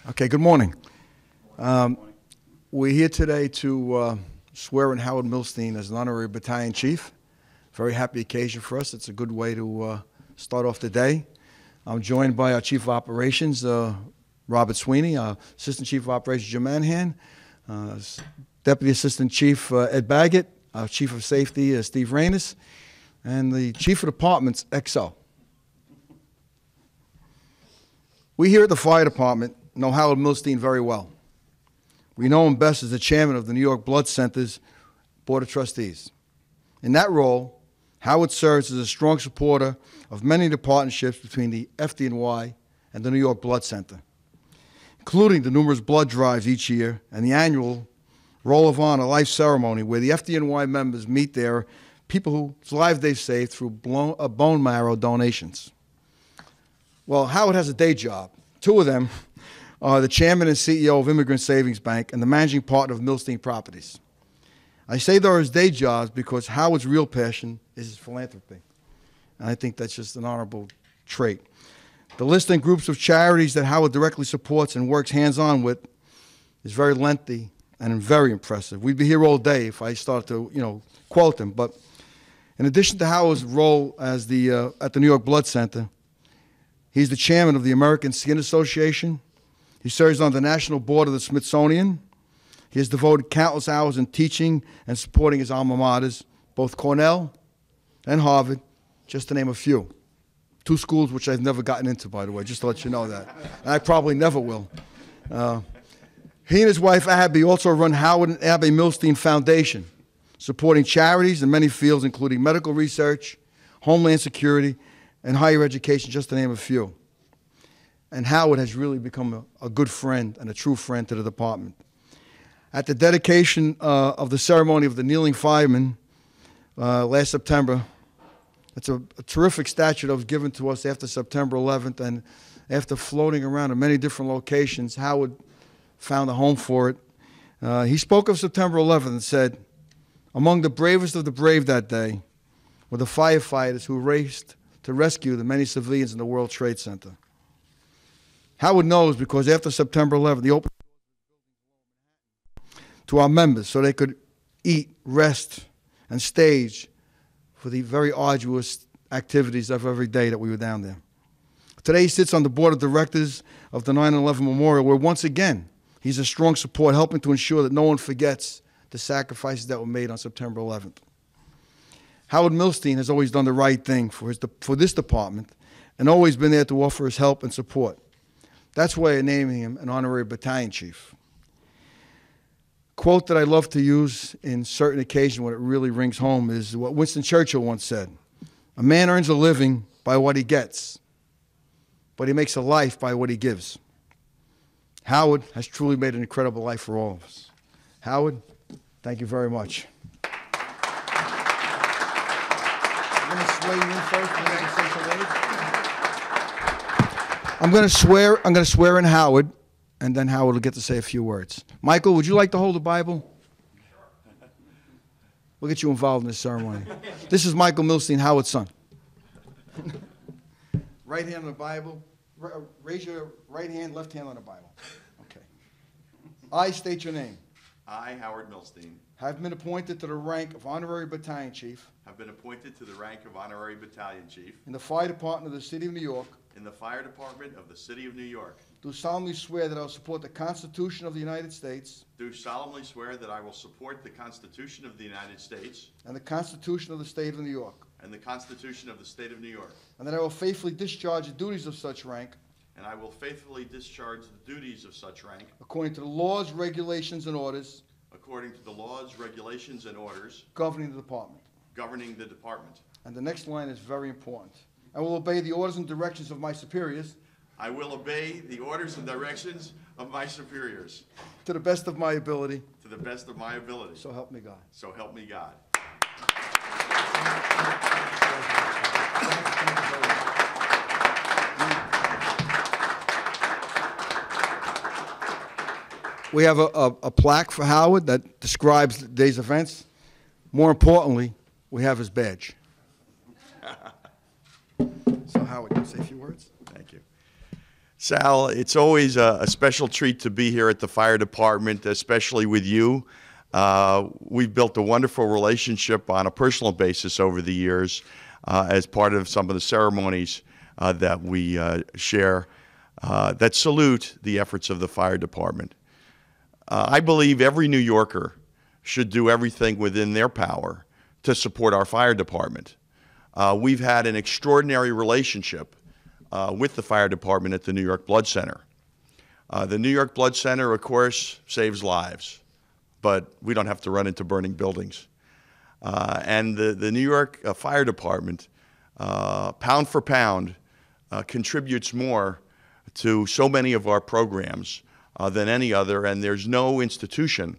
Okay, good morning. We're here today to swear in Howard Milstein as an Honorary Battalion Chief. Very happy occasion for us. It's a good way to start off the day. I'm joined by our Chief of Operations, Robert Sweeney, our Assistant Chief of Operations, Jim Manhan, Deputy Assistant Chief Ed Baggett, our Chief of Safety, Steve Reynes, and the Chief of Departments, XO. We here at the Fire Department know Howard Milstein very well. We know him best as the chairman of the New York Blood Center's Board of Trustees. In that role, Howard serves as a strong supporter of many of the partnerships between the FDNY and the New York Blood Center, including the numerous blood drives each year and the annual Roll of Honor Life Ceremony, where the FDNY members meet their people whose lives they've saved through bone marrow donations. Well, Howard has a day job. Two of them are the chairman and CEO of Immigrant Savings Bank and the managing partner of Milstein Properties. I say they're his day jobs because Howard's real passion is his philanthropy. And I think that's just an honorable trait. The list and groups of charities that Howard directly supports and works hands-on with is very lengthy and very impressive. We'd be here all day if I started to, quote them. But in addition to Howard's role as at the New York Blood Center, he's the chairman of the American Skin Association. He serves on the National Board of the Smithsonian. He has devoted countless hours in teaching and supporting his alma maters, both Cornell and Harvard, just to name a few. Two schools which I've never gotten into, by the way, just to let you know that. And I probably never will. He and his wife, Abby, also run Howard and Abby Milstein Foundation, supporting charities in many fields, including medical research, homeland security, and higher education, just to name a few. And Howard has really become a good friend and a true friend to the department. At the dedication of the ceremony of the kneeling firemen last September, it's a terrific statue that was given to us after September 11th, and after floating around in many different locations, Howard found a home for it. He spoke of September 11th and said, "Among the bravest of the brave that day were the firefighters who raced to rescue the many civilians in the World Trade Center." Howard knows because after September 11th, he opened to our members so they could eat, rest, and stage for the very arduous activities of every day that we were down there. Today he sits on the board of directors of the 9/11 Memorial, where once again he's a strong support, helping to ensure that no one forgets the sacrifices that were made on September 11th. Howard Milstein has always done the right thing for this department and always been there to offer his help and support. That's why I'm naming him an Honorary Battalion Chief. Quote that I love to use in certain occasions when it really rings home is what Winston Churchill once said: "A man earns a living by what he gets, but he makes a life by what he gives." Howard has truly made an incredible life for all of us. Howard, thank you very much. I'm going to swear you in first, and then say some words. I'm going to swear in Howard, and then Howard will get to say a few words. Michael, would you like to hold the Bible? Sure. We'll get you involved in this ceremony. This is Michael Milstein, Howard's son. Right hand on the Bible. Raise your right hand, left hand on the Bible. Okay. I state your name. I, Howard Milstein, have been appointed to the rank of Honorary Battalion Chief have been appointed to the rank of Honorary Battalion Chief in the Fire Department of the City of New York. in the Fire Department of the City of New York. Do solemnly swear that I will support the Constitution of the United States Do solemnly swear that I will support the Constitution of the United States and the Constitution of the State of New York, and the Constitution of the State of New York, and that I will faithfully discharge the duties of such rank and I will faithfully discharge the duties of such rank according to the laws, regulations, and orders according to the laws, regulations, and orders governing the department. governing the department. And the next line is very important. I will obey the orders and directions of my superiors I will obey the orders and directions of my superiors to the best of my ability. to the best of my ability. So help me God. So help me God. We have a plaque for Howard that describes the day's events. More importantly, we have his badge. So Howard, you say a few words? Thank you. Sal, it's always a special treat to be here at the fire department, especially with you. We've built a wonderful relationship on a personal basis over the years as part of some of the ceremonies that we share that salute the efforts of the fire department. I believe every New Yorker should do everything within their power to support our fire department. We've had an extraordinary relationship with the fire department at the New York Blood Center. The New York Blood Center, of course, saves lives, but we don't have to run into burning buildings. And the New York Fire Department, pound for pound, contributes more to so many of our programs than any other, and there's no institution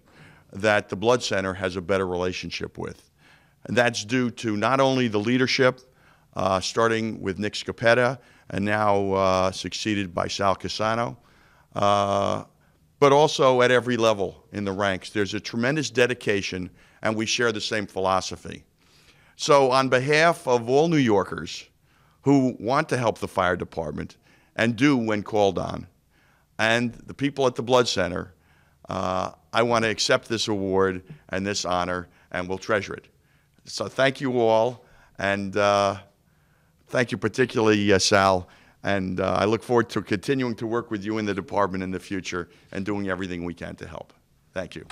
that the Blood Center has a better relationship with. And that's due to not only the leadership, starting with Nick Scoppetta, and now succeeded by Sal Cassano, but also at every level in the ranks. There's a tremendous dedication, and we share the same philosophy. So on behalf of all New Yorkers who want to help the fire department, and do when called on, and the people at the Blood Center, I want to accept this award and this honor, and we'll treasure it. So thank you all, and thank you particularly, Sal, and I look forward to continuing to work with you in the department in the future and doing everything we can to help. Thank you.